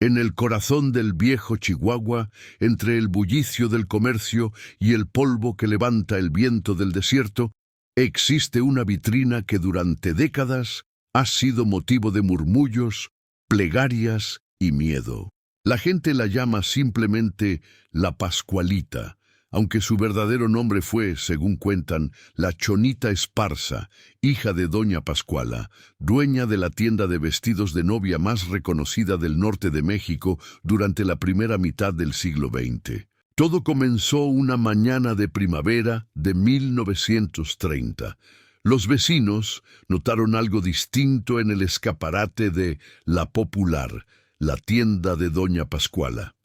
En el corazón del viejo Chihuahua, entre el bullicio del comercio y el polvo que levanta el viento del desierto, existe una vitrina que durante décadas ha sido motivo de murmullos, plegarias y miedo. La gente la llama simplemente la Pascualita, aunque su verdadero nombre fue, según cuentan, la Chonita Esparza, hija de doña Pascuala, dueña de la tienda de vestidos de novia más reconocida del norte de México durante la primera mitad del siglo XX. Todo comenzó una mañana de primavera de 1930. Los vecinos notaron algo distinto en el escaparate de La Popular, la tienda de doña Pascuala.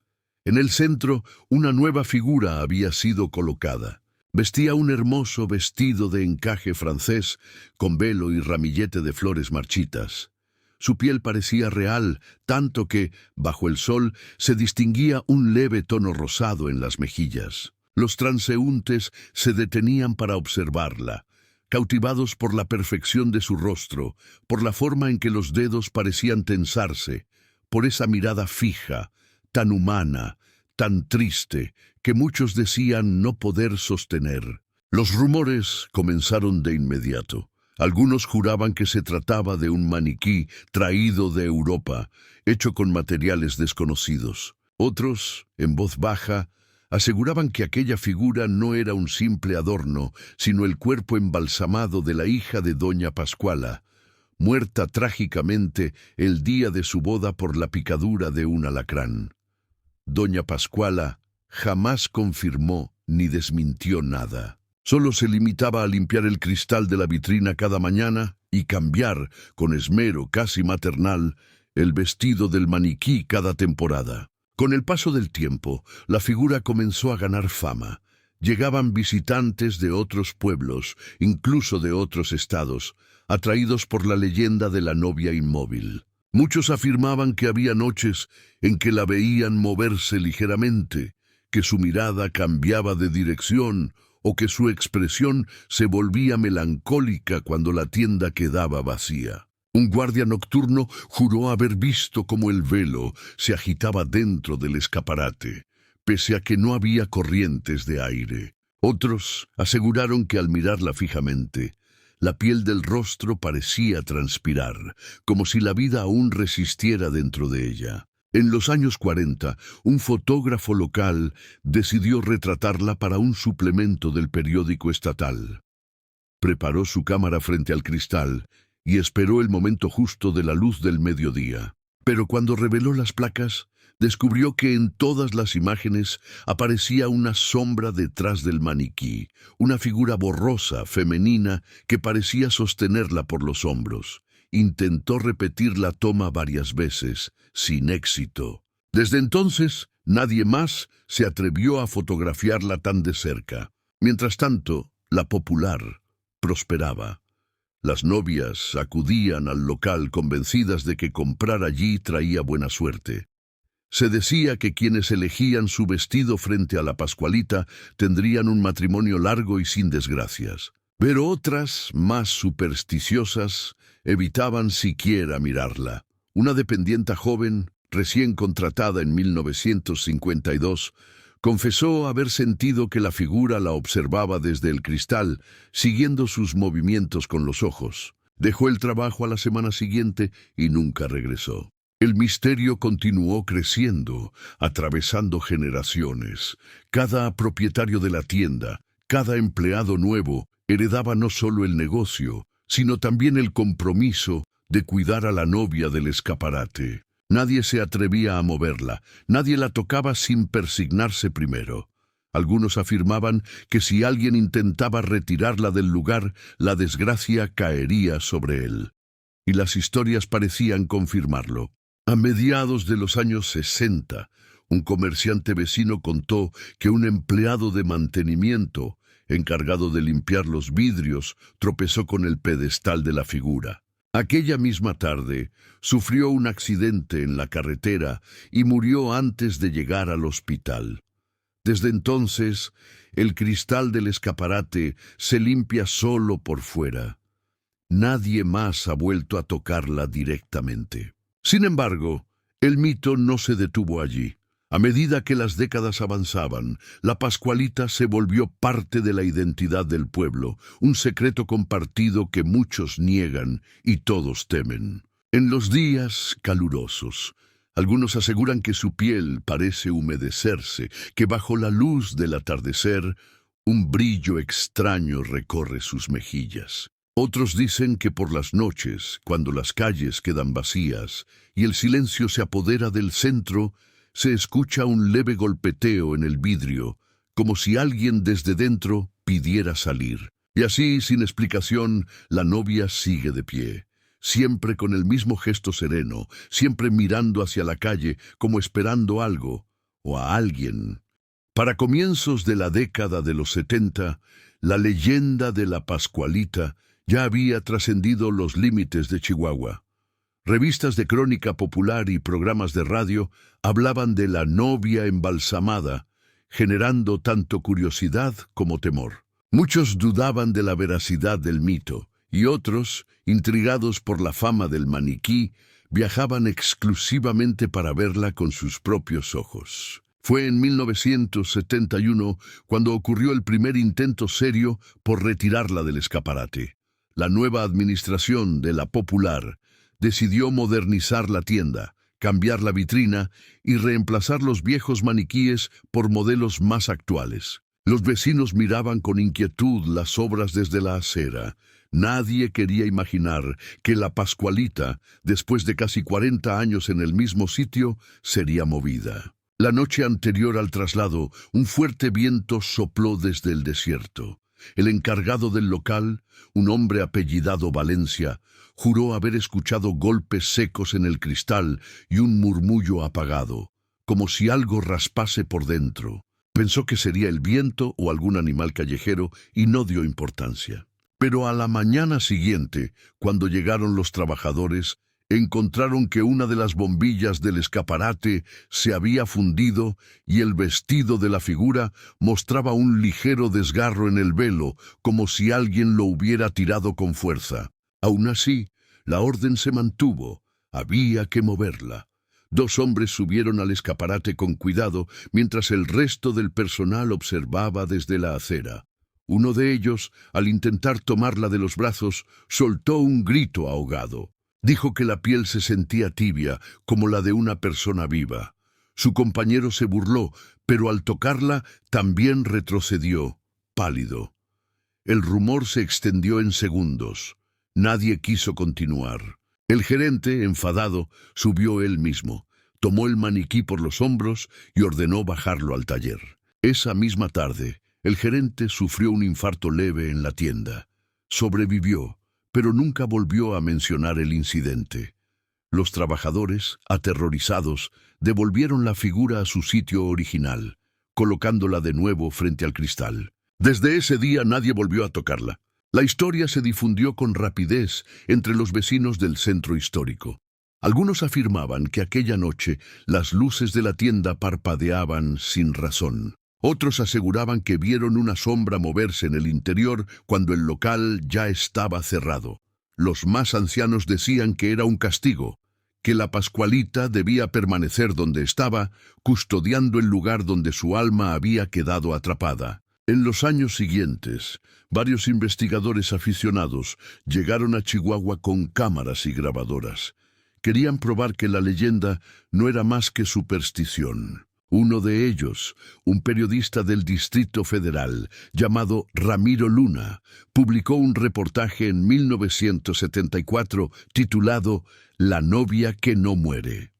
En el centro, una nueva figura había sido colocada. Vestía un hermoso vestido de encaje francés, con velo y ramillete de flores marchitas. Su piel parecía real, tanto que, bajo el sol, se distinguía un leve tono rosado en las mejillas. Los transeúntes se detenían para observarla, cautivados por la perfección de su rostro, por la forma en que los dedos parecían tensarse, por esa mirada fija, tan humana, tan triste, que muchos decían no poder sostener. Los rumores comenzaron de inmediato. Algunos juraban que se trataba de un maniquí traído de Europa, hecho con materiales desconocidos. Otros, en voz baja, aseguraban que aquella figura no era un simple adorno, sino el cuerpo embalsamado de la hija de doña Pascuala, muerta trágicamente el día de su boda por la picadura de un alacrán. Doña Pascuala jamás confirmó ni desmintió nada. Solo se limitaba a limpiar el cristal de la vitrina cada mañana y cambiar, con esmero casi maternal, el vestido del maniquí cada temporada. Con el paso del tiempo, la figura comenzó a ganar fama. Llegaban visitantes de otros pueblos, incluso de otros estados, atraídos por la leyenda de la novia inmóvil. Muchos afirmaban que había noches en que la veían moverse ligeramente, que su mirada cambiaba de dirección o que su expresión se volvía melancólica cuando la tienda quedaba vacía. Un guardia nocturno juró haber visto cómo el velo se agitaba dentro del escaparate, pese a que no había corrientes de aire. Otros aseguraron que al mirarla fijamente, la piel del rostro parecía transpirar, como si la vida aún resistiera dentro de ella. En los años 40, un fotógrafo local decidió retratarla para un suplemento del periódico estatal. Preparó su cámara frente al cristal y esperó el momento justo de la luz del mediodía. Pero cuando reveló las placas, descubrió que en todas las imágenes aparecía una sombra detrás del maniquí, una figura borrosa, femenina, que parecía sostenerla por los hombros. Intentó repetir la toma varias veces, sin éxito. Desde entonces, nadie más se atrevió a fotografiarla tan de cerca. Mientras tanto, La Popular prosperaba. Las novias acudían al local convencidas de que comprar allí traía buena suerte. Se decía que quienes elegían su vestido frente a la Pascualita tendrían un matrimonio largo y sin desgracias. Pero otras, más supersticiosas, evitaban siquiera mirarla. Una dependienta joven, recién contratada en 1952, confesó haber sentido que la figura la observaba desde el cristal, siguiendo sus movimientos con los ojos. Dejó el trabajo a la semana siguiente y nunca regresó. El misterio continuó creciendo, atravesando generaciones. Cada propietario de la tienda, cada empleado nuevo, heredaba no solo el negocio, sino también el compromiso de cuidar a la novia del escaparate. Nadie se atrevía a moverla, nadie la tocaba sin persignarse primero. Algunos afirmaban que si alguien intentaba retirarla del lugar, la desgracia caería sobre él. Y las historias parecían confirmarlo. A mediados de los años 60, un comerciante vecino contó que un empleado de mantenimiento, encargado de limpiar los vidrios, tropezó con el pedestal de la figura. Aquella misma tarde, sufrió un accidente en la carretera y murió antes de llegar al hospital. Desde entonces, el cristal del escaparate se limpia solo por fuera. Nadie más ha vuelto a tocarla directamente. Sin embargo, El mito no se detuvo allí. A medida que las décadas avanzaban, la Pascualita se volvió parte de la identidad del pueblo, un secreto compartido que muchos niegan y todos temen. En los días calurosos, algunos aseguran que su piel parece humedecerse, que bajo la luz del atardecer, un brillo extraño recorre sus mejillas. Otros dicen que por las noches, cuando las calles quedan vacías y el silencio se apodera del centro, se escucha un leve golpeteo en el vidrio, como si alguien desde dentro pidiera salir. Y así, sin explicación, la novia sigue de pie, siempre con el mismo gesto sereno, siempre mirando hacia la calle como esperando algo o a alguien. Para comienzos de la década de los 70, la leyenda de la Pascualita ya había trascendido los límites de Chihuahua. Revistas de crónica popular y programas de radio hablaban de la novia embalsamada, generando tanto curiosidad como temor. Muchos dudaban de la veracidad del mito, y otros, intrigados por la fama del maniquí, viajaban exclusivamente para verla con sus propios ojos. Fue en 1971 cuando ocurrió el primer intento serio por retirarla del escaparate. La nueva administración de La Popular decidió modernizar la tienda, cambiar la vitrina y reemplazar los viejos maniquíes por modelos más actuales. Los vecinos miraban con inquietud las obras desde la acera. Nadie quería imaginar que la Pascualita, después de casi 40 años en el mismo sitio, sería movida. La noche anterior al traslado, un fuerte viento sopló desde el desierto. El encargado del local, un hombre apellidado Valencia, juró haber escuchado golpes secos en el cristal y un murmullo apagado, como si algo raspase por dentro. Pensó que sería el viento o algún animal callejero y no dio importancia. Pero a la mañana siguiente, cuando llegaron los trabajadores, encontraron que una de las bombillas del escaparate se había fundido y el vestido de la figura mostraba un ligero desgarro en el velo, como si alguien lo hubiera tirado con fuerza. Aún así, la orden se mantuvo. Había que moverla. 2 hombres subieron al escaparate con cuidado, mientras el resto del personal observaba desde la acera. Uno de ellos, al intentar tomarla de los brazos, soltó un grito ahogado. Dijo que la piel se sentía tibia, como la de una persona viva. Su compañero se burló, pero al tocarla también retrocedió, pálido. El rumor se extendió en segundos. Nadie quiso continuar. El gerente, enfadado, subió él mismo, tomó el maniquí por los hombros y ordenó bajarlo al taller. Esa misma tarde, el gerente sufrió un infarto leve en la tienda. Sobrevivió, pero nunca volvió a mencionar el incidente. Los trabajadores, aterrorizados, devolvieron la figura a su sitio original, colocándola de nuevo frente al cristal. Desde ese día nadie volvió a tocarla. La historia se difundió con rapidez entre los vecinos del centro histórico. Algunos afirmaban que aquella noche las luces de la tienda parpadeaban sin razón. Otros aseguraban que vieron una sombra moverse en el interior cuando el local ya estaba cerrado. Los más ancianos decían que era un castigo, que la Pascualita debía permanecer donde estaba, custodiando el lugar donde su alma había quedado atrapada. En los años siguientes, varios investigadores aficionados llegaron a Chihuahua con cámaras y grabadoras. Querían probar que la leyenda no era más que superstición. Uno de ellos, un periodista del Distrito Federal, llamado Ramiro Luna, publicó un reportaje en 1974 titulado La novia que no muere.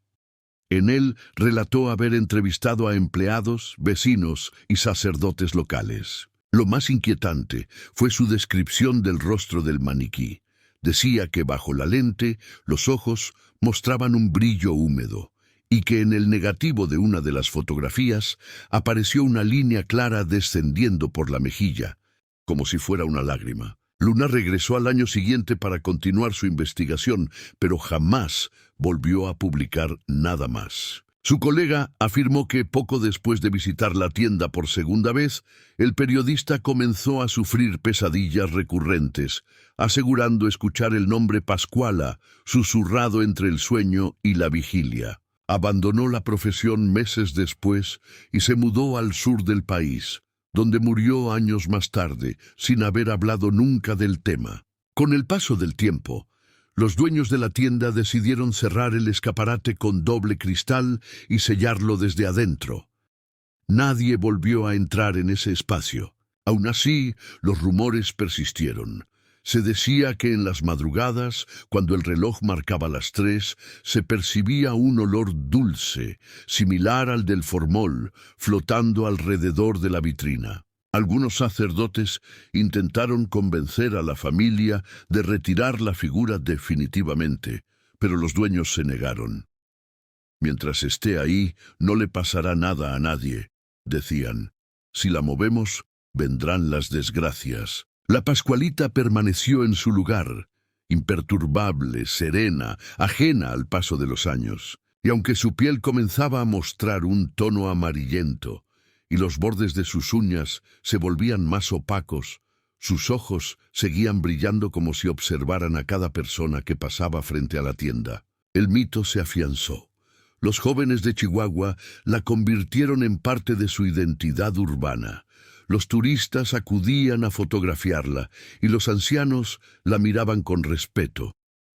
En él relató haber entrevistado a empleados, vecinos y sacerdotes locales. Lo más inquietante fue su descripción del rostro del maniquí. Decía que bajo la lente los ojos mostraban un brillo húmedo y que en el negativo de una de las fotografías apareció una línea clara descendiendo por la mejilla, como si fuera una lágrima. Luna regresó al año siguiente para continuar su investigación, pero jamás volvió a publicar nada más. Su colega afirmó que poco después de visitar la tienda por segunda vez, el periodista comenzó a sufrir pesadillas recurrentes, asegurando escuchar el nombre Pascuala, susurrado entre el sueño y la vigilia. Abandonó la profesión meses después y se mudó al sur del país, donde murió años más tarde, sin haber hablado nunca del tema. Con el paso del tiempo, los dueños de la tienda decidieron cerrar el escaparate con doble cristal y sellarlo desde adentro. Nadie volvió a entrar en ese espacio. Aún así, los rumores persistieron. Se decía que en las madrugadas, cuando el reloj marcaba las 3, se percibía un olor dulce, similar al del formol, flotando alrededor de la vitrina. Algunos sacerdotes intentaron convencer a la familia de retirar la figura definitivamente, pero los dueños se negaron. Mientras esté ahí, no le pasará nada a nadie, decían. Si la movemos, vendrán las desgracias. La Pascualita permaneció en su lugar, imperturbable, serena, ajena al paso de los años, y aunque su piel comenzaba a mostrar un tono amarillento, y los bordes de sus uñas se volvían más opacos, sus ojos seguían brillando como si observaran a cada persona que pasaba frente a la tienda. El mito se afianzó. Los jóvenes de Chihuahua la convirtieron en parte de su identidad urbana. Los turistas acudían a fotografiarla y los ancianos la miraban con respeto,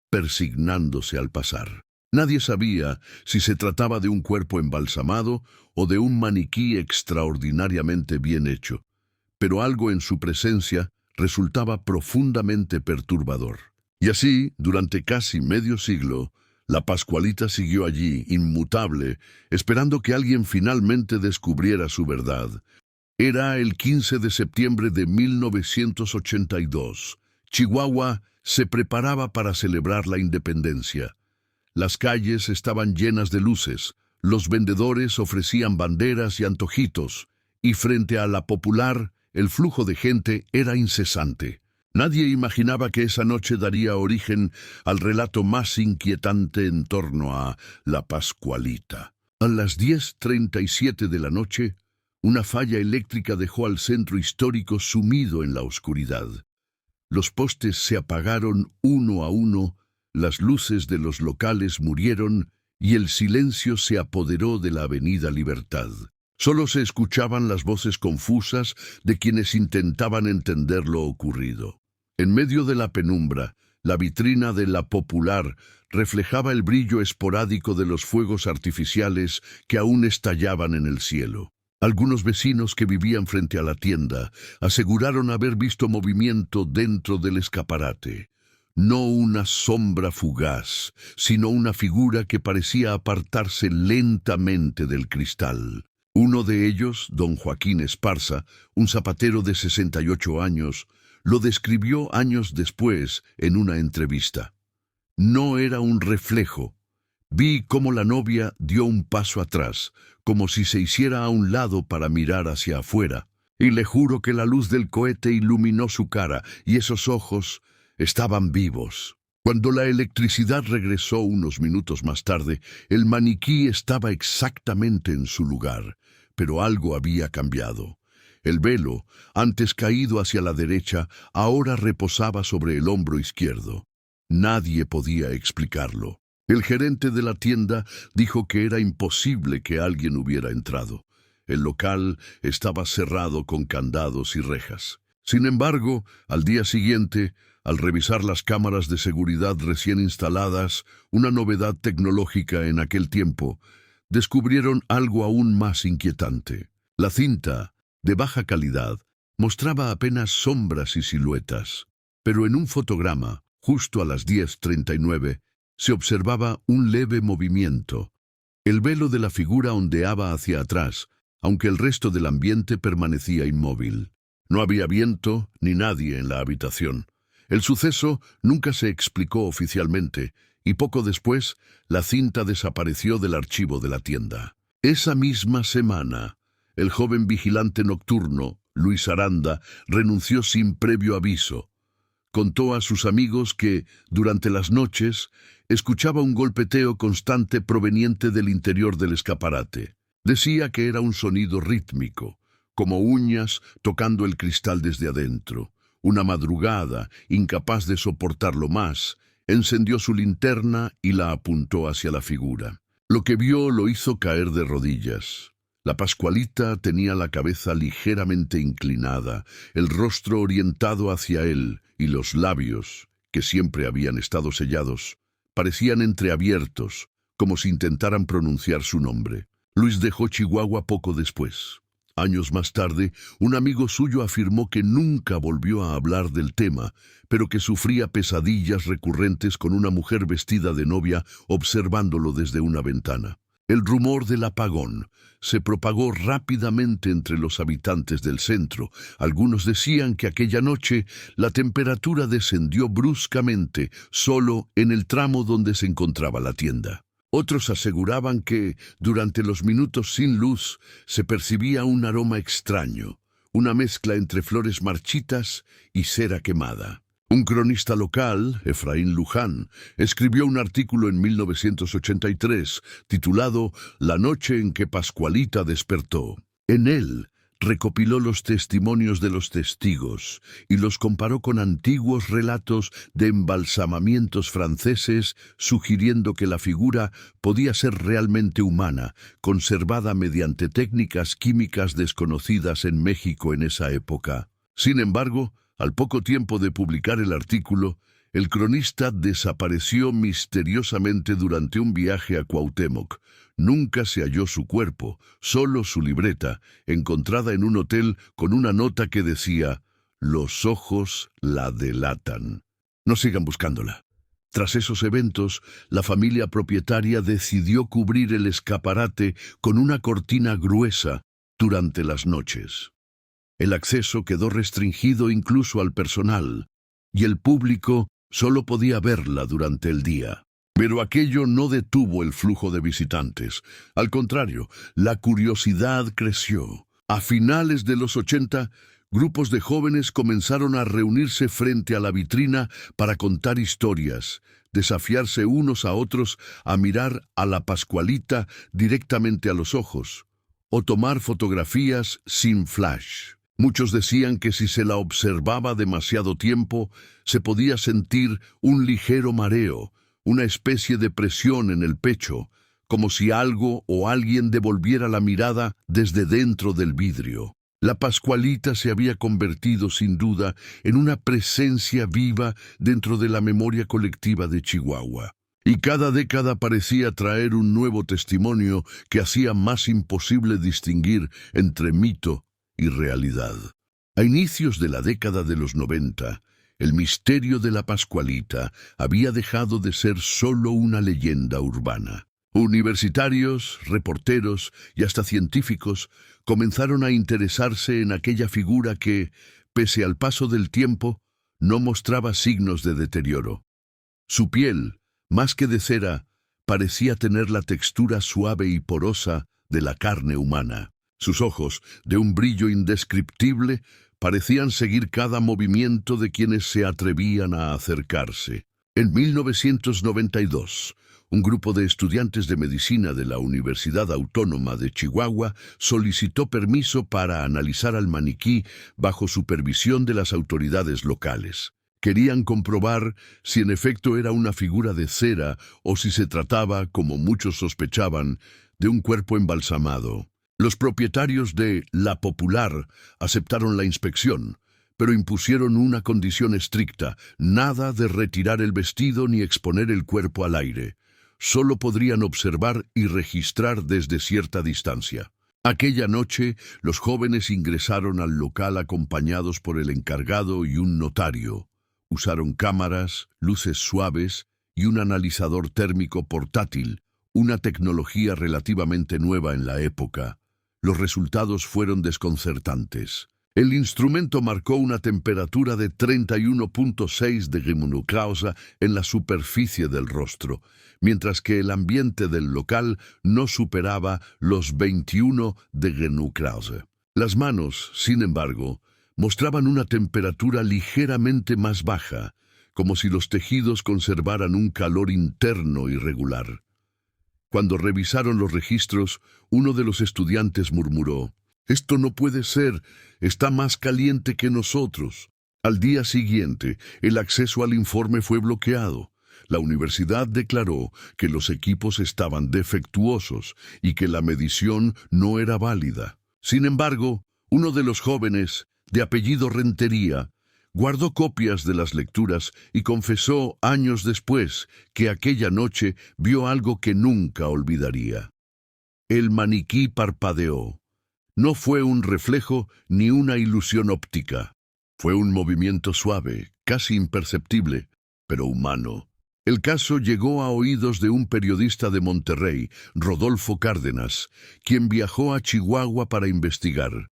persignándose al pasar. Nadie sabía si se trataba de un cuerpo embalsamado o de un maniquí extraordinariamente bien hecho, pero algo en su presencia resultaba profundamente perturbador. Y así, durante casi medio siglo, la Pascualita siguió allí, inmutable, esperando que alguien finalmente descubriera su verdad. Era el 15 de septiembre de 1982. Chihuahua se preparaba para celebrar la independencia. Las calles estaban llenas de luces, los vendedores ofrecían banderas y antojitos, y frente a la Popular, el flujo de gente era incesante. Nadie imaginaba que esa noche daría origen al relato más inquietante en torno a la Pascualita. A las 10:37 de la noche, una falla eléctrica dejó al centro histórico sumido en la oscuridad. Los postes se apagaron uno a uno, las luces de los locales murieron y el silencio se apoderó de la Avenida Libertad. Solo se escuchaban las voces confusas de quienes intentaban entender lo ocurrido. En medio de la penumbra, la vitrina de la Popular reflejaba el brillo esporádico de los fuegos artificiales que aún estallaban en el cielo. Algunos vecinos que vivían frente a la tienda aseguraron haber visto movimiento dentro del escaparate. No una sombra fugaz, sino una figura que parecía apartarse lentamente del cristal. Uno de ellos, don Joaquín Esparza, un zapatero de 68 años, lo describió años después en una entrevista. No era un reflejo. Vi cómo la novia dio un paso atrás, como si se hiciera a un lado para mirar hacia afuera, y le juro que la luz del cohete iluminó su cara y esos ojos estaban vivos. Cuando la electricidad regresó unos minutos más tarde, el maniquí estaba exactamente en su lugar, pero algo había cambiado. El velo, antes caído hacia la derecha, ahora reposaba sobre el hombro izquierdo. Nadie podía explicarlo. El gerente de la tienda dijo que era imposible que alguien hubiera entrado. El local estaba cerrado con candados y rejas. Sin embargo, al día siguiente, al revisar las cámaras de seguridad recién instaladas, una novedad tecnológica en aquel tiempo, descubrieron algo aún más inquietante. La cinta, de baja calidad, mostraba apenas sombras y siluetas, pero en un fotograma, justo a las 10:39, se observaba un leve movimiento. El velo de la figura ondeaba hacia atrás, aunque el resto del ambiente permanecía inmóvil. No había viento ni nadie en la habitación. El suceso nunca se explicó oficialmente, y poco después la cinta desapareció del archivo de la tienda. Esa misma semana, el joven vigilante nocturno, Luis Aranda, renunció sin previo aviso. Contó a sus amigos que, durante las noches, escuchaba un golpeteo constante proveniente del interior del escaparate. Decía que era un sonido rítmico, como uñas tocando el cristal desde adentro. Una madrugada, incapaz de soportarlo más, encendió su linterna y la apuntó hacia la figura. Lo que vio lo hizo caer de rodillas. La Pascualita tenía la cabeza ligeramente inclinada, el rostro orientado hacia él y los labios, que siempre habían estado sellados, parecían entreabiertos, como si intentaran pronunciar su nombre. Luis dejó Chihuahua poco después. Años más tarde, un amigo suyo afirmó que nunca volvió a hablar del tema, pero que sufría pesadillas recurrentes con una mujer vestida de novia observándolo desde una ventana. El rumor del apagón se propagó rápidamente entre los habitantes del centro. Algunos decían que aquella noche la temperatura descendió bruscamente solo en el tramo donde se encontraba la tienda. Otros aseguraban que, durante los minutos sin luz, se percibía un aroma extraño, una mezcla entre flores marchitas y cera quemada. Un cronista local, Efraín Luján, escribió un artículo en 1983 titulado La noche en que Pascualita despertó. En él, recopiló los testimonios de los testigos y los comparó con antiguos relatos de embalsamamientos franceses, sugiriendo que la figura podía ser realmente humana, conservada mediante técnicas químicas desconocidas en México en esa época. Sin embargo, al poco tiempo de publicar el artículo, el cronista desapareció misteriosamente durante un viaje a Cuauhtémoc. Nunca se halló su cuerpo, solo su libreta, encontrada en un hotel con una nota que decía: «Los ojos la delatan. No sigan buscándola». Tras esos eventos, la familia propietaria decidió cubrir el escaparate con una cortina gruesa durante las noches. El acceso quedó restringido incluso al personal, y el público solo podía verla durante el día. Pero aquello no detuvo el flujo de visitantes. Al contrario, la curiosidad creció. A finales de los 80, grupos de jóvenes comenzaron a reunirse frente a la vitrina para contar historias, desafiarse unos a otros a mirar a la Pascualita directamente a los ojos, o tomar fotografías sin flash. Muchos decían que si se la observaba demasiado tiempo, se podía sentir un ligero mareo, una especie de presión en el pecho, como si algo o alguien devolviera la mirada desde dentro del vidrio. La Pascualita se había convertido, sin duda, en una presencia viva dentro de la memoria colectiva de Chihuahua. Y cada década parecía traer un nuevo testimonio que hacía más imposible distinguir entre mito y realidad. A inicios de la década de los 90, el misterio de la Pascualita había dejado de ser solo una leyenda urbana. Universitarios, reporteros y hasta científicos comenzaron a interesarse en aquella figura que, pese al paso del tiempo, no mostraba signos de deterioro. Su piel, más que de cera, parecía tener la textura suave y porosa de la carne humana. Sus ojos, de un brillo indescriptible, parecían seguir cada movimiento de quienes se atrevían a acercarse. En 1992, un grupo de estudiantes de medicina de la Universidad Autónoma de Chihuahua solicitó permiso para analizar al maniquí bajo supervisión de las autoridades locales. Querían comprobar si en efecto era una figura de cera o si se trataba, como muchos sospechaban, de un cuerpo embalsamado. Los propietarios de La Popular aceptaron la inspección, pero impusieron una condición estricta: nada de retirar el vestido ni exponer el cuerpo al aire. Solo podrían observar y registrar desde cierta distancia. Aquella noche, los jóvenes ingresaron al local acompañados por el encargado y un notario. Usaron cámaras, luces suaves y un analizador térmico portátil, una tecnología relativamente nueva en la época. Los resultados fueron desconcertantes. El instrumento marcó una temperatura de 31.6 °C en la superficie del rostro, mientras que el ambiente del local no superaba los 21 °C. Las manos, sin embargo, mostraban una temperatura ligeramente más baja, como si los tejidos conservaran un calor interno irregular. Cuando revisaron los registros, uno de los estudiantes murmuró: «Esto no puede ser, está más caliente que nosotros». Al día siguiente, el acceso al informe fue bloqueado. La universidad declaró que los equipos estaban defectuosos y que la medición no era válida. Sin embargo, uno de los jóvenes, de apellido Rentería, guardó copias de las lecturas y confesó años después que aquella noche vio algo que nunca olvidaría. El maniquí parpadeó. No fue un reflejo ni una ilusión óptica. Fue un movimiento suave, casi imperceptible, pero humano. El caso llegó a oídos de un periodista de Monterrey, Rodolfo Cárdenas, quien viajó a Chihuahua para investigar.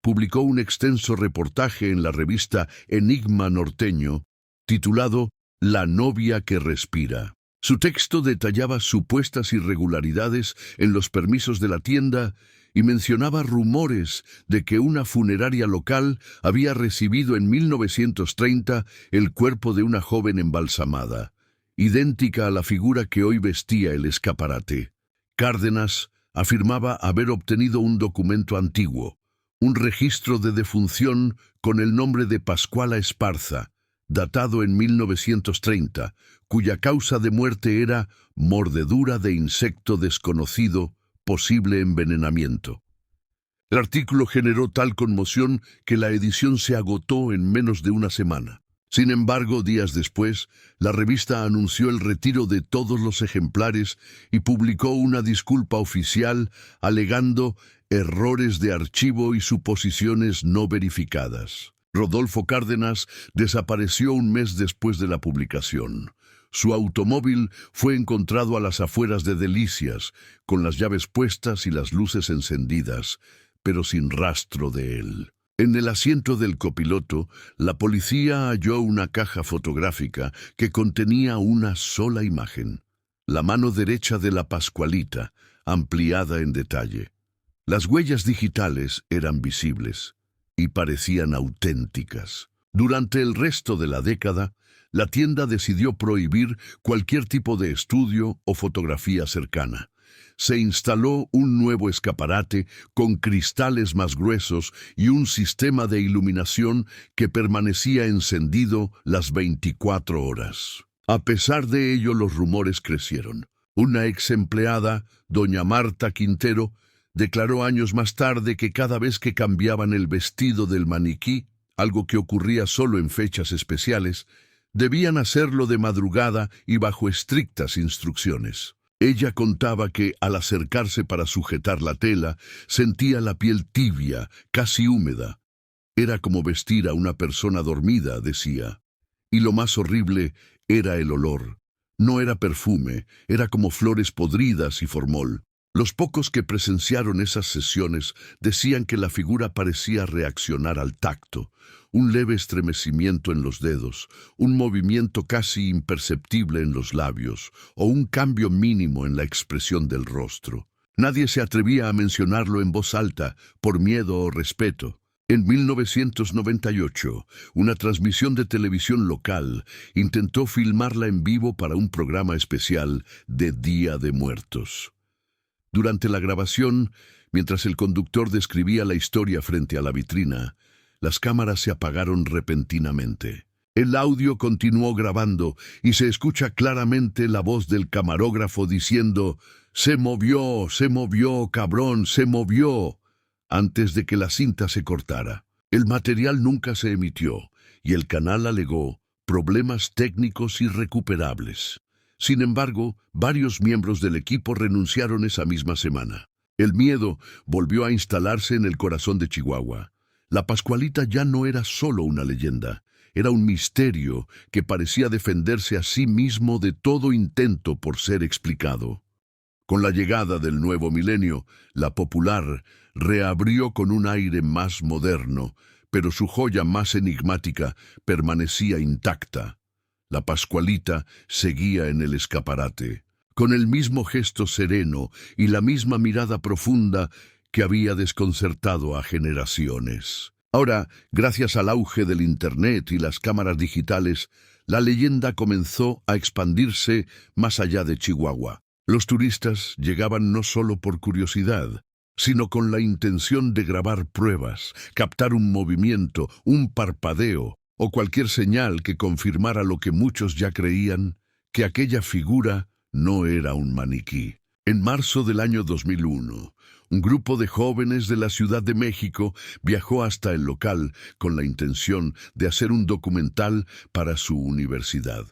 Publicó un extenso reportaje en la revista Enigma Norteño, titulado La novia que respira. Su texto detallaba supuestas irregularidades en los permisos de la tienda y mencionaba rumores de que una funeraria local había recibido en 1930 el cuerpo de una joven embalsamada, idéntica a la figura que hoy vestía el escaparate. Cárdenas afirmaba haber obtenido un documento antiguo, un registro de defunción con el nombre de Pascuala Esparza, datado en 1930, cuya causa de muerte era mordedura de insecto desconocido, posible envenenamiento. El artículo generó tal conmoción que la edición se agotó en menos de una semana. Sin embargo, días después, la revista anunció el retiro de todos los ejemplares y publicó una disculpa oficial alegando errores de archivo y suposiciones no verificadas. Rodolfo Cárdenas desapareció un mes después de la publicación. Su automóvil fue encontrado a las afueras de Delicias, con las llaves puestas y las luces encendidas, pero sin rastro de él. En el asiento del copiloto, la policía halló una caja fotográfica que contenía una sola imagen: la mano derecha de la Pascualita, ampliada en detalle. Las huellas digitales eran visibles y parecían auténticas. Durante el resto de la década, la tienda decidió prohibir cualquier tipo de estudio o fotografía cercana. Se instaló un nuevo escaparate con cristales más gruesos y un sistema de iluminación que permanecía encendido las 24 horas. A pesar de ello, los rumores crecieron. Una ex empleada, doña Marta Quintero, declaró años más tarde que cada vez que cambiaban el vestido del maniquí, algo que ocurría solo en fechas especiales, debían hacerlo de madrugada y bajo estrictas instrucciones. Ella contaba que, al acercarse para sujetar la tela, sentía la piel tibia, casi húmeda. Era como vestir a una persona dormida, decía. Y lo más horrible era el olor. No era perfume, era como flores podridas y formol. Los pocos que presenciaron esas sesiones decían que la figura parecía reaccionar al tacto, un leve estremecimiento en los dedos, un movimiento casi imperceptible en los labios, o un cambio mínimo en la expresión del rostro. Nadie se atrevía a mencionarlo en voz alta, por miedo o respeto. En 1998, una transmisión de televisión local intentó filmarla en vivo para un programa especial de Día de Muertos. Durante la grabación, mientras el conductor describía la historia frente a la vitrina, las cámaras se apagaron repentinamente. El audio continuó grabando y se escucha claramente la voz del camarógrafo diciendo se movió, cabrón, se movió", antes de que la cinta se cortara. El material nunca se emitió y el canal alegó problemas técnicos irrecuperables. Sin embargo, varios miembros del equipo renunciaron esa misma semana. El miedo volvió a instalarse en el corazón de Chihuahua. La Pascualita ya no era solo una leyenda, era un misterio que parecía defenderse a sí mismo de todo intento por ser explicado. Con la llegada del nuevo milenio, la Popular reabrió con un aire más moderno, pero su joya más enigmática permanecía intacta. La Pascualita seguía en el escaparate, con el mismo gesto sereno y la misma mirada profunda que había desconcertado a generaciones. Ahora, gracias al auge del Internet y las cámaras digitales, la leyenda comenzó a expandirse más allá de Chihuahua. Los turistas llegaban no solo por curiosidad, sino con la intención de grabar pruebas, captar un movimiento, un parpadeo, o cualquier señal que confirmara lo que muchos ya creían, que aquella figura no era un maniquí. En marzo del año 2001, un grupo de jóvenes de la Ciudad de México viajó hasta el local con la intención de hacer un documental para su universidad.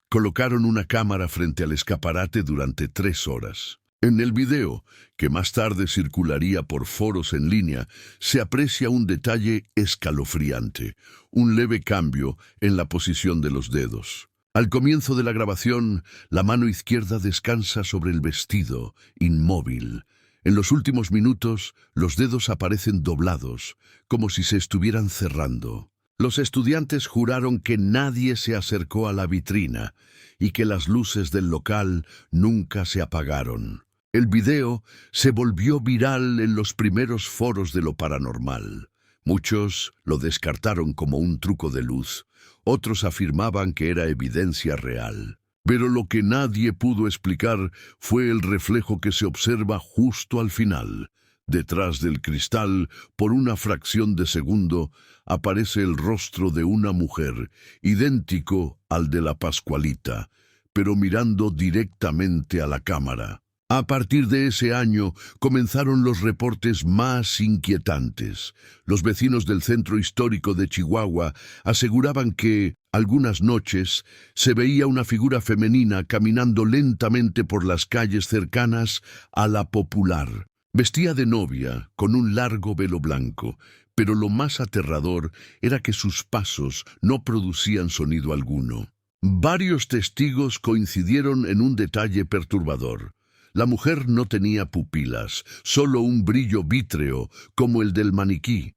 Colocaron una cámara frente al escaparate durante 3 horas. En el video, que más tarde circularía por foros en línea, se aprecia un detalle escalofriante, un leve cambio en la posición de los dedos. Al comienzo de la grabación, la mano izquierda descansa sobre el vestido, inmóvil. En los últimos minutos, los dedos aparecen doblados, como si se estuvieran cerrando. Los estudiantes juraron que nadie se acercó a la vitrina y que las luces del local nunca se apagaron. El video se volvió viral en los primeros foros de lo paranormal. Muchos lo descartaron como un truco de luz. Otros afirmaban que era evidencia real. Pero lo que nadie pudo explicar fue el reflejo que se observa justo al final. Detrás del cristal, por una fracción de segundo, aparece el rostro de una mujer, idéntico al de la Pascualita, pero mirando directamente a la cámara. A partir de ese año comenzaron los reportes más inquietantes. Los vecinos del centro histórico de Chihuahua aseguraban que, algunas noches, se veía una figura femenina caminando lentamente por las calles cercanas a la Popular. Vestía de novia, con un largo velo blanco, pero lo más aterrador era que sus pasos no producían sonido alguno. Varios testigos coincidieron en un detalle perturbador. La mujer no tenía pupilas, solo un brillo vítreo, como el del maniquí.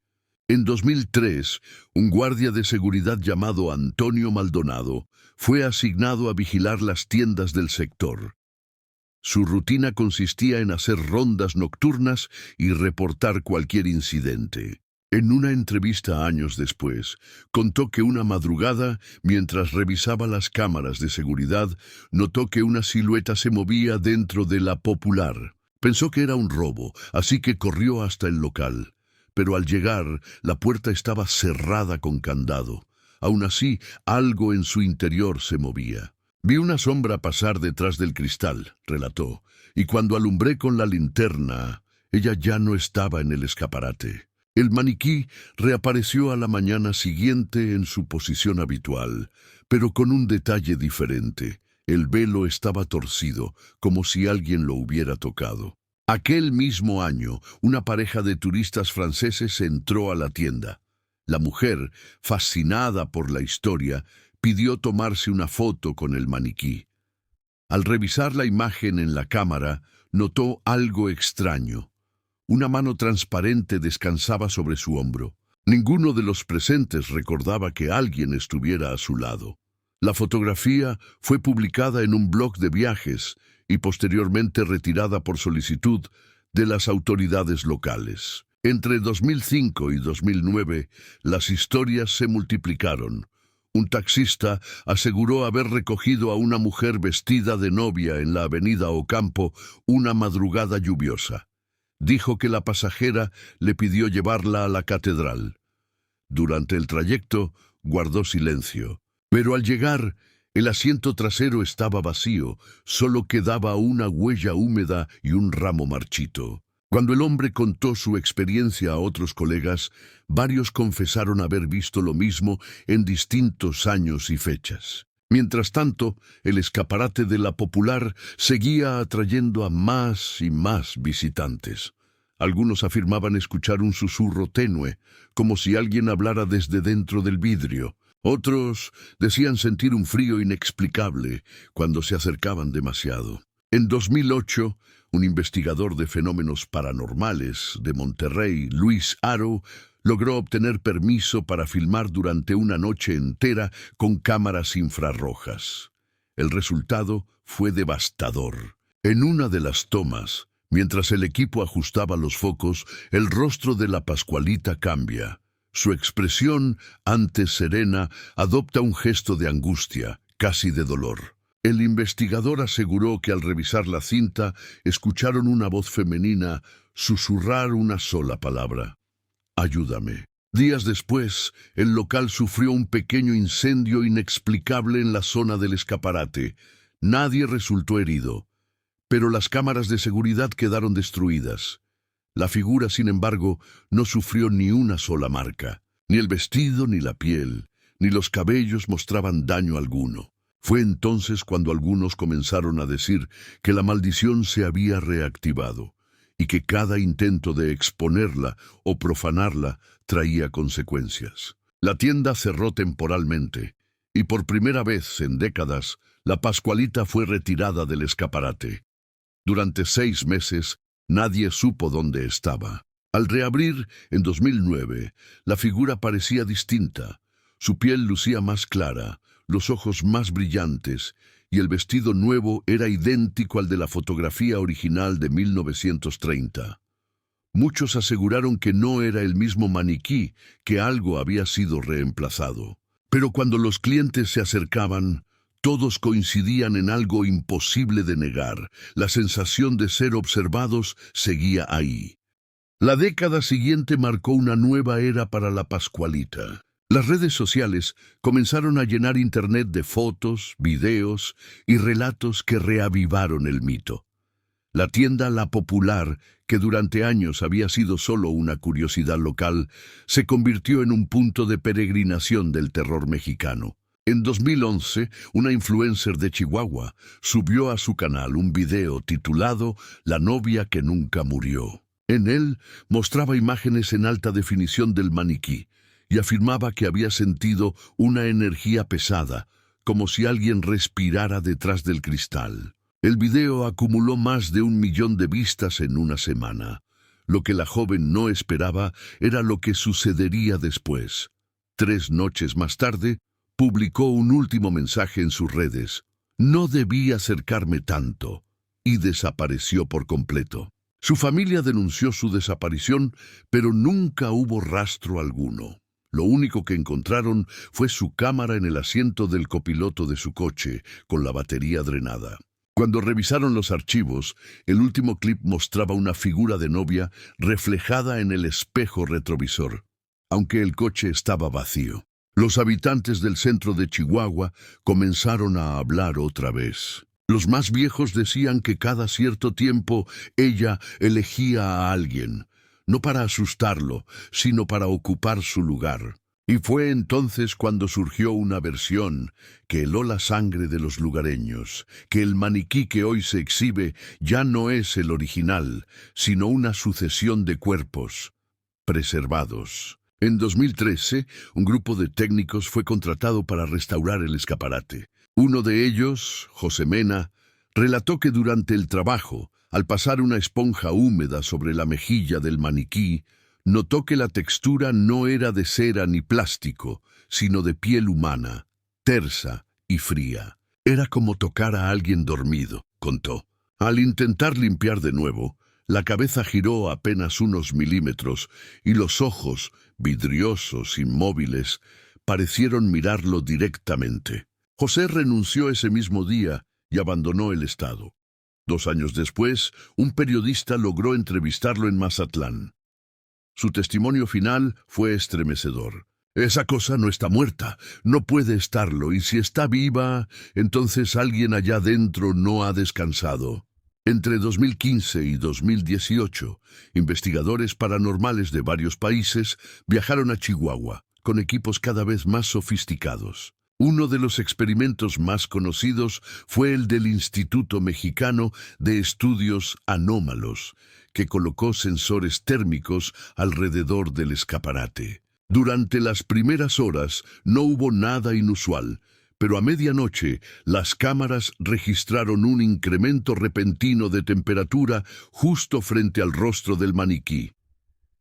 En 2003, un guardia de seguridad llamado Antonio Maldonado fue asignado a vigilar las tiendas del sector. Su rutina consistía en hacer rondas nocturnas y reportar cualquier incidente. En una entrevista años después, contó que una madrugada, mientras revisaba las cámaras de seguridad, notó que una silueta se movía dentro de la Popular. Pensó que era un robo, así que corrió hasta el local. Pero al llegar, la puerta estaba cerrada con candado. Aún así, algo en su interior se movía. Vi una sombra pasar detrás del cristal, relató, y cuando alumbré con la linterna, ella ya no estaba en el escaparate. El maniquí reapareció a la mañana siguiente en su posición habitual, pero con un detalle diferente. El velo estaba torcido, como si alguien lo hubiera tocado. Aquel mismo año, una pareja de turistas franceses entró a la tienda. La mujer, fascinada por la historia, pidió tomarse una foto con el maniquí. Al revisar la imagen en la cámara, notó algo extraño. Una mano transparente descansaba sobre su hombro. Ninguno de los presentes recordaba que alguien estuviera a su lado. La fotografía fue publicada en un blog de viajes y posteriormente retirada por solicitud de las autoridades locales. Entre 2005 y 2009, las historias se multiplicaron. Un taxista aseguró haber recogido a una mujer vestida de novia en la avenida Ocampo una madrugada lluviosa. Dijo que la pasajera le pidió llevarla a la catedral. Durante el trayecto, guardó silencio. Pero al llegar, el asiento trasero estaba vacío, solo quedaba una huella húmeda y un ramo marchito. Cuando el hombre contó su experiencia a otros colegas, varios confesaron haber visto lo mismo en distintos años y fechas. Mientras tanto, el escaparate de la Popular seguía atrayendo a más y más visitantes. Algunos afirmaban escuchar un susurro tenue, como si alguien hablara desde dentro del vidrio. Otros decían sentir un frío inexplicable cuando se acercaban demasiado. En 2008, un investigador de fenómenos paranormales de Monterrey, Luis Aro, logró obtener permiso para filmar durante una noche entera con cámaras infrarrojas. El resultado fue devastador. En una de las tomas, mientras el equipo ajustaba los focos, el rostro de la Pascualita cambia. Su expresión, antes serena, adopta un gesto de angustia, casi de dolor. El investigador aseguró que al revisar la cinta, escucharon una voz femenina susurrar una sola palabra: «Ayúdame». Días después, el local sufrió un pequeño incendio inexplicable en la zona del escaparate. Nadie resultó herido, pero las cámaras de seguridad quedaron destruidas. La figura, sin embargo, no sufrió ni una sola marca. Ni el vestido, ni la piel, ni los cabellos mostraban daño alguno. Fue entonces cuando algunos comenzaron a decir que la maldición se había reactivado y que cada intento de exponerla o profanarla traía consecuencias. La tienda cerró temporalmente y por primera vez en décadas la Pascualita fue retirada del escaparate. Durante 6 meses nadie supo dónde estaba. Al reabrir, en 2009, la figura parecía distinta. Su piel lucía más clara, los ojos más brillantes, y el vestido nuevo era idéntico al de la fotografía original de 1930. Muchos aseguraron que no era el mismo maniquí, que algo había sido reemplazado. Pero cuando los clientes se acercaban, todos coincidían en algo imposible de negar. La sensación de ser observados seguía ahí. La década siguiente marcó una nueva era para la Pascualita. Las redes sociales comenzaron a llenar Internet de fotos, videos y relatos que reavivaron el mito. La tienda La Popular, que durante años había sido solo una curiosidad local, se convirtió en un punto de peregrinación del terror mexicano. En 2011, una influencer de Chihuahua subió a su canal un video titulado La novia que nunca murió. En él mostraba imágenes en alta definición del maniquí y afirmaba que había sentido una energía pesada, como si alguien respirara detrás del cristal. El video acumuló más de 1 millón de vistas en una semana. Lo que la joven no esperaba era lo que sucedería después. 3 noches más tarde, publicó un último mensaje en sus redes. No debí acercarme tanto, y desapareció por completo. Su familia denunció su desaparición, pero nunca hubo rastro alguno. Lo único que encontraron fue su cámara en el asiento del copiloto de su coche, con la batería drenada. Cuando revisaron los archivos, el último clip mostraba una figura de novia reflejada en el espejo retrovisor, aunque el coche estaba vacío. Los habitantes del centro de Chihuahua comenzaron a hablar otra vez. Los más viejos decían que cada cierto tiempo ella elegía a alguien, no para asustarlo, sino para ocupar su lugar. Y fue entonces cuando surgió una versión que heló la sangre de los lugareños, que el maniquí que hoy se exhibe ya no es el original, sino una sucesión de cuerpos preservados. En 2013, un grupo de técnicos fue contratado para restaurar el escaparate. Uno de ellos, José Mena, relató que durante el trabajo, al pasar una esponja húmeda sobre la mejilla del maniquí, notó que la textura no era de cera ni plástico, sino de piel humana, tersa y fría. Era como tocar a alguien dormido, contó. Al intentar limpiar de nuevo, la cabeza giró apenas unos milímetros y los ojos, vidriosos, inmóviles, parecieron mirarlo directamente. José renunció ese mismo día y abandonó el estado. 2 años después, un periodista logró entrevistarlo en Mazatlán. Su testimonio final fue estremecedor. Esa cosa no está muerta, no puede estarlo, y si está viva, entonces alguien allá dentro no ha descansado. Entre 2015 y 2018, investigadores paranormales de varios países viajaron a Chihuahua, con equipos cada vez más sofisticados. Uno de los experimentos más conocidos fue el del Instituto Mexicano de Estudios Anómalos, que colocó sensores térmicos alrededor del escaparate. Durante las primeras horas no hubo nada inusual, pero a medianoche las cámaras registraron un incremento repentino de temperatura justo frente al rostro del maniquí.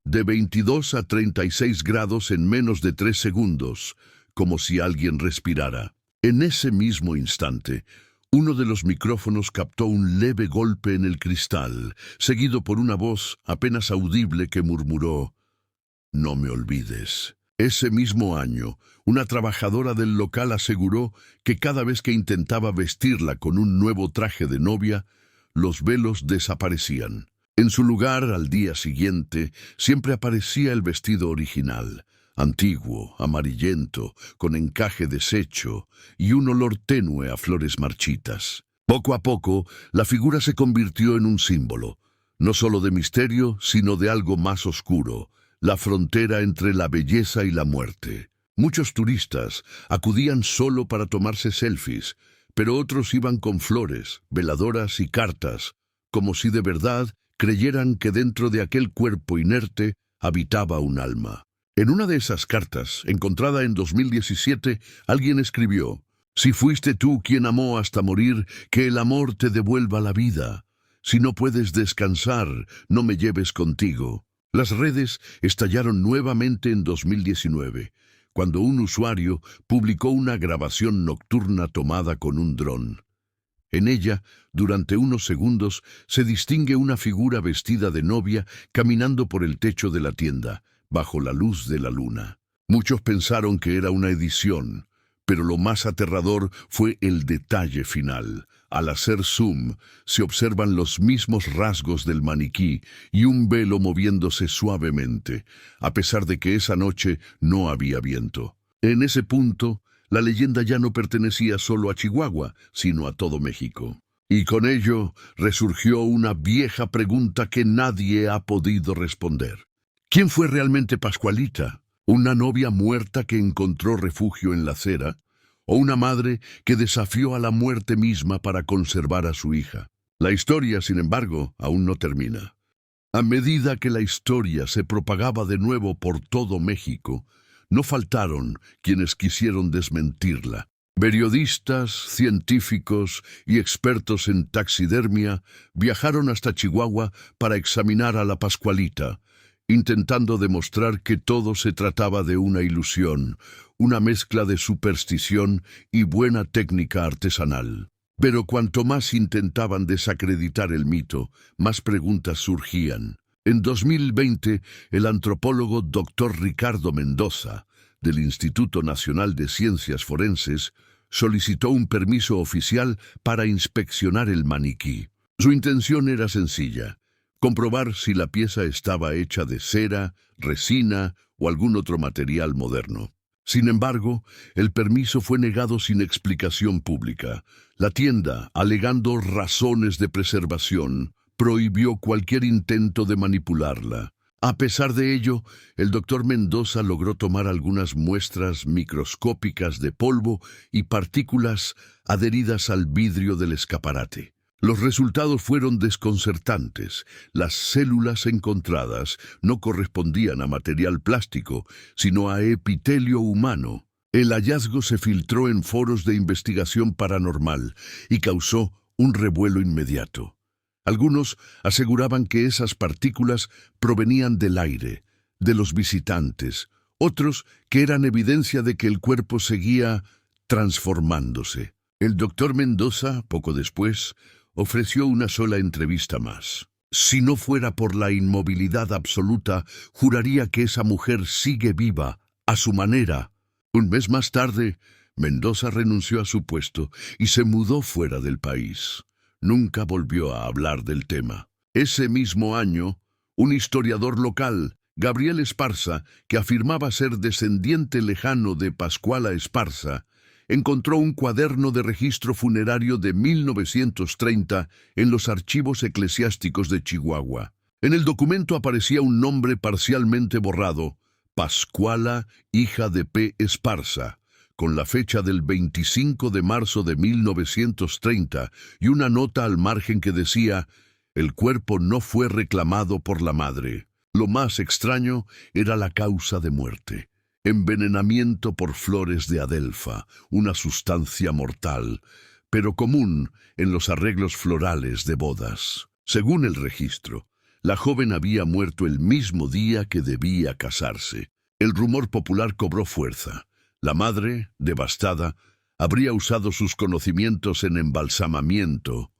De 22 a 36 grados en menos de 3 segundos, como si alguien respirara. En ese mismo instante, uno de los micrófonos captó un leve golpe en el cristal, seguido por una voz apenas audible que murmuró: «No me olvides». Ese mismo año, una trabajadora del local aseguró que cada vez que intentaba vestirla con un nuevo traje de novia, los velos desaparecían. En su lugar, al día siguiente, siempre aparecía el vestido original, antiguo, amarillento, con encaje deshecho y un olor tenue a flores marchitas. Poco a poco, la figura se convirtió en un símbolo, no solo de misterio, sino de algo más oscuro, la frontera entre la belleza y la muerte. Muchos turistas acudían solo para tomarse selfies, pero otros iban con flores, veladoras y cartas, como si de verdad creyeran que dentro de aquel cuerpo inerte habitaba un alma. En una de esas cartas, encontrada en 2017, alguien escribió: «Si fuiste tú quien amó hasta morir, que el amor te devuelva la vida. Si no puedes descansar, no me lleves contigo». Las redes estallaron nuevamente en 2019, cuando un usuario publicó una grabación nocturna tomada con un dron. En ella, durante unos segundos, se distingue una figura vestida de novia caminando por el techo de la tienda, bajo la luz de la luna. Muchos pensaron que era una edición, pero lo más aterrador fue el detalle final. Al hacer zoom, se observan los mismos rasgos del maniquí y un velo moviéndose suavemente, a pesar de que esa noche no había viento. En ese punto, la leyenda ya no pertenecía solo a Chihuahua, sino a todo México. Y con ello resurgió una vieja pregunta que nadie ha podido responder. ¿Quién fue realmente Pascualita? ¿Una novia muerta que encontró refugio en la acera? ¿O una madre que desafió a la muerte misma para conservar a su hija? La historia, sin embargo, aún no termina. A medida que la historia se propagaba de nuevo por todo México, no faltaron quienes quisieron desmentirla. Periodistas, científicos y expertos en taxidermia viajaron hasta Chihuahua para examinar a la Pascualita, intentando demostrar que todo se trataba de una ilusión, una mezcla de superstición y buena técnica artesanal. Pero cuanto más intentaban desacreditar el mito, más preguntas surgían. En 2020, el antropólogo Dr. Ricardo Mendoza, del Instituto Nacional de Ciencias Forenses, solicitó un permiso oficial para inspeccionar el maniquí. Su intención era sencilla: comprobar si la pieza estaba hecha de cera, resina o algún otro material moderno. Sin embargo, el permiso fue negado sin explicación pública. La tienda, alegando razones de preservación, prohibió cualquier intento de manipularla. A pesar de ello, el doctor Mendoza logró tomar algunas muestras microscópicas de polvo y partículas adheridas al vidrio del escaparate. Los resultados fueron desconcertantes. Las células encontradas no correspondían a material plástico, sino a epitelio humano. El hallazgo se filtró en foros de investigación paranormal y causó un revuelo inmediato. Algunos aseguraban que esas partículas provenían del aire, de los visitantes. Otros que eran evidencia de que el cuerpo seguía transformándose. El doctor Mendoza, poco después, ofreció una sola entrevista más. Si no fuera por la inmovilidad absoluta, juraría que esa mujer sigue viva, a su manera. Un mes más tarde, Mendoza renunció a su puesto y se mudó fuera del país. Nunca volvió a hablar del tema. Ese mismo año, un historiador local, Gabriel Esparza, que afirmaba ser descendiente lejano de Pascuala Esparza, encontró un cuaderno de registro funerario de 1930 en los archivos eclesiásticos de Chihuahua. En el documento aparecía un nombre parcialmente borrado: Pascuala, hija de P. Esparza, con la fecha del 25 de marzo de 1930 y una nota al margen que decía: el cuerpo no fue reclamado por la madre. Lo más extraño era la causa de muerte: envenenamiento por flores de adelfa, una sustancia mortal, pero común en los arreglos florales de bodas. Según el registro, la joven había muerto el mismo día que debía casarse. El rumor popular cobró fuerza. La madre, devastada, habría usado sus conocimientos en embalsamamiento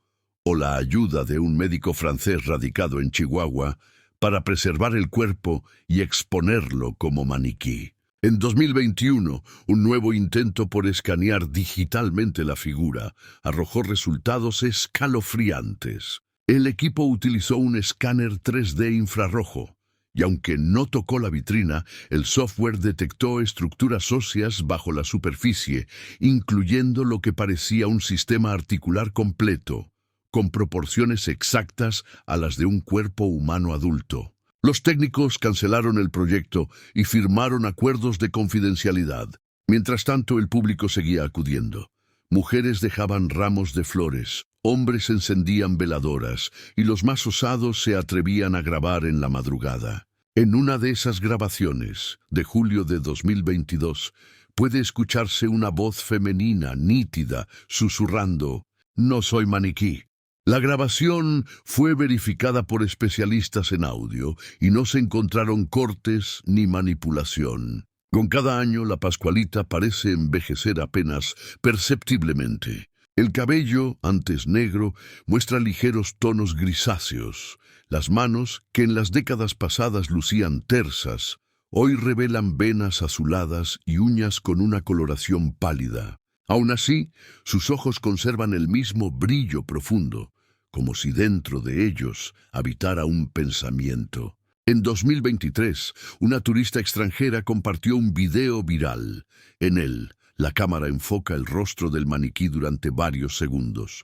o la ayuda de un médico francés radicado en Chihuahua para preservar el cuerpo y exponerlo como maniquí. En 2021, un nuevo intento por escanear digitalmente la figura arrojó resultados escalofriantes. El equipo utilizó un escáner 3D infrarrojo y aunque no tocó la vitrina, el software detectó estructuras óseas bajo la superficie, incluyendo lo que parecía un sistema articular completo, con proporciones exactas a las de un cuerpo humano adulto. Los técnicos cancelaron el proyecto y firmaron acuerdos de confidencialidad. Mientras tanto, el público seguía acudiendo. Mujeres dejaban ramos de flores, hombres encendían veladoras y los más osados se atrevían a grabar en la madrugada. En una de esas grabaciones, de julio de 2022, puede escucharse una voz femenina nítida susurrando: «No soy maniquí». La grabación fue verificada por especialistas en audio y no se encontraron cortes ni manipulación. Con cada año, la Pascualita parece envejecer apenas perceptiblemente. El cabello, antes negro, muestra ligeros tonos grisáceos. Las manos, que en las décadas pasadas lucían tersas, hoy revelan venas azuladas y uñas con una coloración pálida. Aún así, sus ojos conservan el mismo brillo profundo, como si dentro de ellos habitara un pensamiento. En 2023, una turista extranjera compartió un video viral. En él, la cámara enfoca el rostro del maniquí durante varios segundos.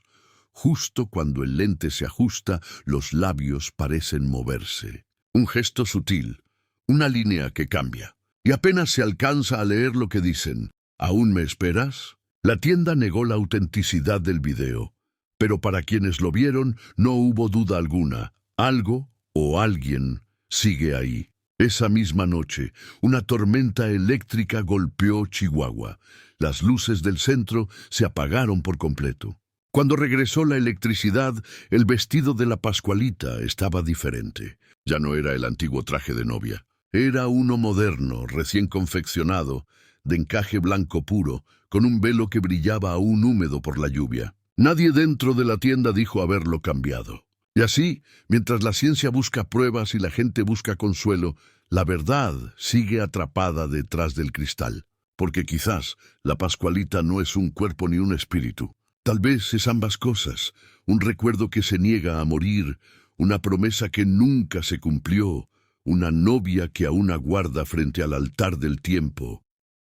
Justo cuando el lente se ajusta, los labios parecen moverse. Un gesto sutil, una línea que cambia. Y apenas se alcanza a leer lo que dicen. ¿Aún me esperas? La tienda negó la autenticidad del video, pero para quienes lo vieron no hubo duda alguna. Algo o alguien sigue ahí. Esa misma noche, una tormenta eléctrica golpeó Chihuahua. Las luces del centro se apagaron por completo. Cuando regresó la electricidad, el vestido de la Pascualita estaba diferente. Ya no era el antiguo traje de novia. Era uno moderno, recién confeccionado, de encaje blanco puro, con un velo que brillaba aún húmedo por la lluvia. Nadie dentro de la tienda dijo haberlo cambiado. Y así, mientras la ciencia busca pruebas y la gente busca consuelo, la verdad sigue atrapada detrás del cristal. Porque quizás la Pascualita no es un cuerpo ni un espíritu. Tal vez es ambas cosas, un recuerdo que se niega a morir, una promesa que nunca se cumplió, una novia que aún aguarda frente al altar del tiempo.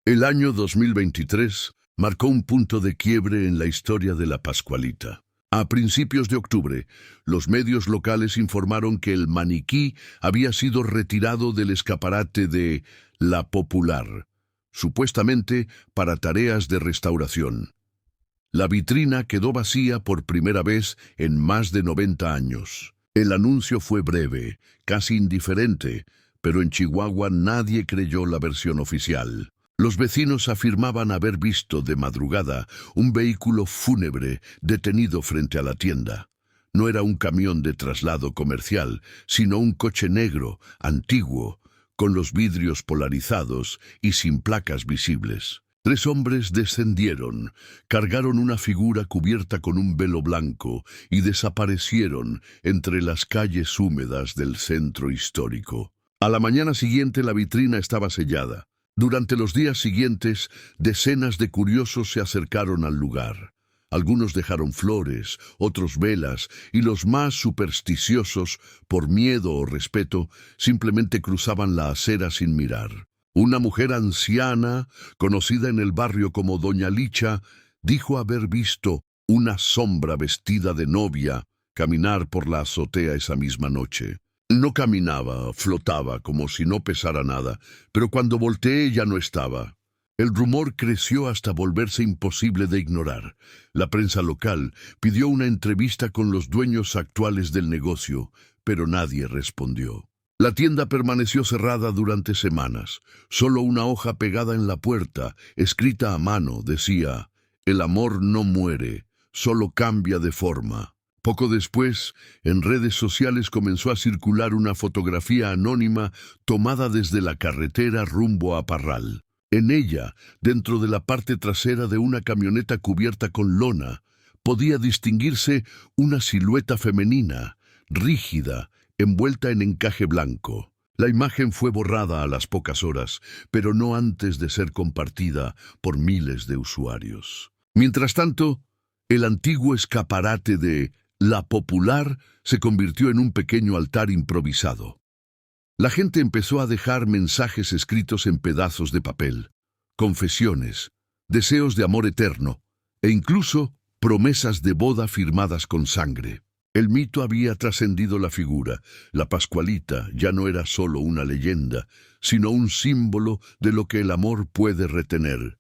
El año 2023 marcó un punto de quiebre en la historia de la Pascualita. A principios de octubre, los medios locales informaron que el maniquí había sido retirado del escaparate de La Popular, supuestamente para tareas de restauración. La vitrina quedó vacía por primera vez en más de 90 años. El anuncio fue breve, casi indiferente, pero en Chihuahua nadie creyó la versión oficial. Los vecinos afirmaban haber visto de madrugada un vehículo fúnebre detenido frente a la tienda. No era un camión de traslado comercial, sino un coche negro, antiguo, con los vidrios polarizados y sin placas visibles. 3 hombres descendieron, cargaron una figura cubierta con un velo blanco y desaparecieron entre las calles húmedas del centro histórico. A la mañana siguiente la vitrina estaba sellada. Durante los días siguientes, decenas de curiosos se acercaron al lugar. Algunos dejaron flores, otros velas, y los más supersticiosos, por miedo o respeto, simplemente cruzaban la acera sin mirar. Una mujer anciana, conocida en el barrio como Doña Licha, dijo haber visto una sombra vestida de novia caminar por la azotea esa misma noche. No caminaba, flotaba, como si no pesara nada, pero cuando volteé ya no estaba. El rumor creció hasta volverse imposible de ignorar. La prensa local pidió una entrevista con los dueños actuales del negocio, pero nadie respondió. La tienda permaneció cerrada durante semanas. Solo una hoja pegada en la puerta, escrita a mano, decía: «El amor no muere, solo cambia de forma». Poco después, en redes sociales comenzó a circular una fotografía anónima tomada desde la carretera rumbo a Parral. En ella, dentro de la parte trasera de una camioneta cubierta con lona, podía distinguirse una silueta femenina, rígida, envuelta en encaje blanco. La imagen fue borrada a las pocas horas, pero no antes de ser compartida por miles de usuarios. Mientras tanto, el antiguo escaparate de La Popular se convirtió en un pequeño altar improvisado. La gente empezó a dejar mensajes escritos en pedazos de papel, confesiones, deseos de amor eterno e incluso promesas de boda firmadas con sangre. El mito había trascendido la figura. La Pascualita ya no era solo una leyenda, sino un símbolo de lo que el amor puede retener,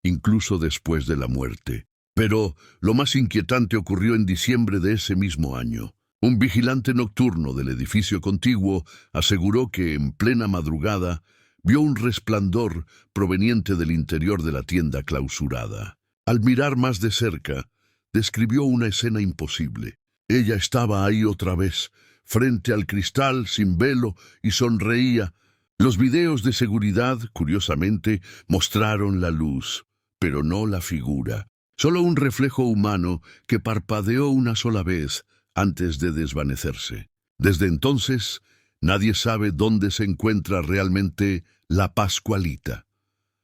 incluso después de la muerte. Pero lo más inquietante ocurrió en diciembre de ese mismo año. Un vigilante nocturno del edificio contiguo aseguró que en plena madrugada vio un resplandor proveniente del interior de la tienda clausurada. Al mirar más de cerca, describió una escena imposible. Ella estaba ahí otra vez, frente al cristal, sin velo, y sonreía. Los videos de seguridad, curiosamente, mostraron la luz, pero no la figura. Solo un reflejo humano que parpadeó una sola vez antes de desvanecerse. Desde entonces, nadie sabe dónde se encuentra realmente la Pascualita.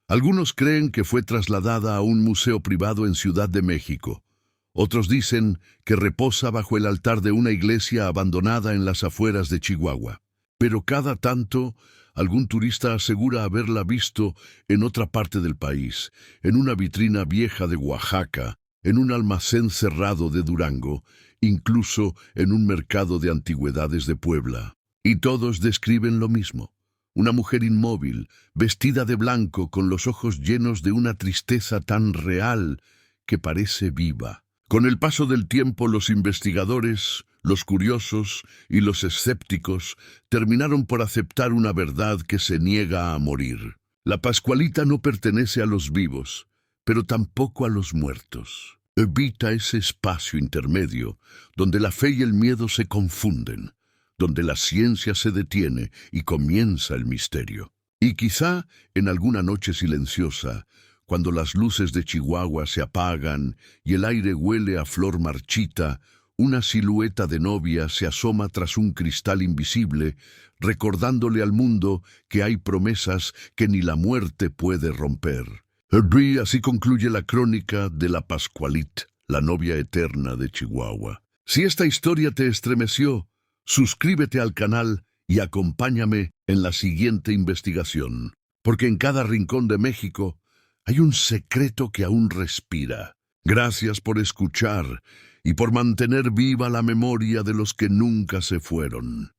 Algunos creen que fue trasladada a un museo privado en Ciudad de México. Otros dicen que reposa bajo el altar de una iglesia abandonada en las afueras de Chihuahua. Pero cada tanto, algún turista asegura haberla visto en otra parte del país, en una vitrina vieja de Oaxaca, en un almacén cerrado de Durango, incluso en un mercado de antigüedades de Puebla. Y todos describen lo mismo. Una mujer inmóvil, vestida de blanco, con los ojos llenos de una tristeza tan real que parece viva. Con el paso del tiempo, los investigadores, los curiosos y los escépticos terminaron por aceptar una verdad que se niega a morir. La Pascualita no pertenece a los vivos, pero tampoco a los muertos. Evita ese espacio intermedio donde la fe y el miedo se confunden, donde la ciencia se detiene y comienza el misterio. Y quizá en alguna noche silenciosa, cuando las luces de Chihuahua se apagan y el aire huele a flor marchita, una silueta de novia se asoma tras un cristal invisible, recordándole al mundo que hay promesas que ni la muerte puede romper. Así concluye la crónica de la Pascualit, la novia eterna de Chihuahua. Si esta historia te estremeció, suscríbete al canal y acompáñame en la siguiente investigación, porque en cada rincón de México hay un secreto que aún respira. Gracias por escuchar y por mantener viva la memoria de los que nunca se fueron.